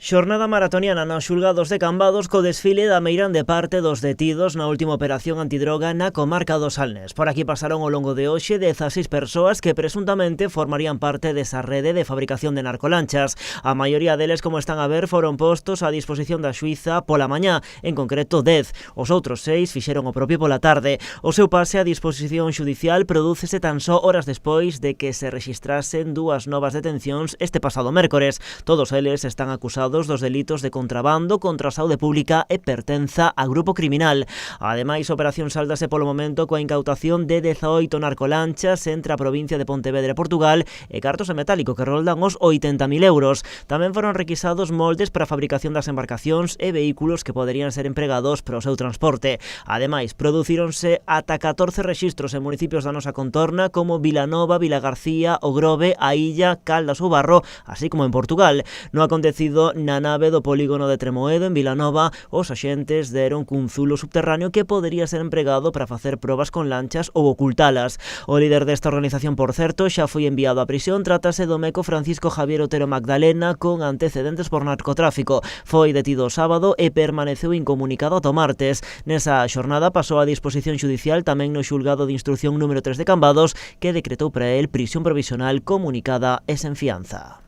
Xornada maratoniana nos xulgados de Cambados co desfile da meirande parte dos detidos na última operación antidroga na comarca do Salnés. Por aquí pasaron ao longo de hoxe 16 persoas que presuntamente formarían parte desa rede de fabricación de narcolanchas. A maioría deles, como están a ver, foron postos á disposición da xuíza pola mañá, en concreto 10. Os outros 6 fixeron o propio pola tarde. O seu pase á disposición xudicial prodúcese tan só horas despois de que se rexistrasen dúas novas detencións este pasado mércores. Todos eles están acusados dos delitos de contrabando contra a saúde pública e pertenza a grupo criminal. Ademais, a operación sáldase polo momento coa incautación de 18 narcolanchas entre a provincia de Pontevedra e Portugal e cartos en metálico que roldan os 80.000 euros. Tamén foron requisados moldes para a fabricación das embarcacións e vehículos que poderían ser empregados para o seu transporte. Ademais, producíronse ata 14 rexistros en municipios da nosa contorna como Vilanova, Vilagarcía, O Grove, A Illa, Caldas ou Barro, así como en Portugal. No acontecido na nave do polígono de Tremoedo, en Vilanova, os axentes deron cun zulo subterráneo que podería ser empregado para facer probas con lanchas ou ocultalas. O líder desta organización, por certo, xa foi enviado á prisión. Trátase do meco Francisco Javier Otero Magdalena, con antecedentes por narcotráfico. Foi detido o sábado e permaneceu incomunicado ata o martes. Nesa xornada pasou a disposición xudicial tamén no xulgado de instrucción número 3 de Cambados, que decretou para el prisión provisional comunicada e sen fianza.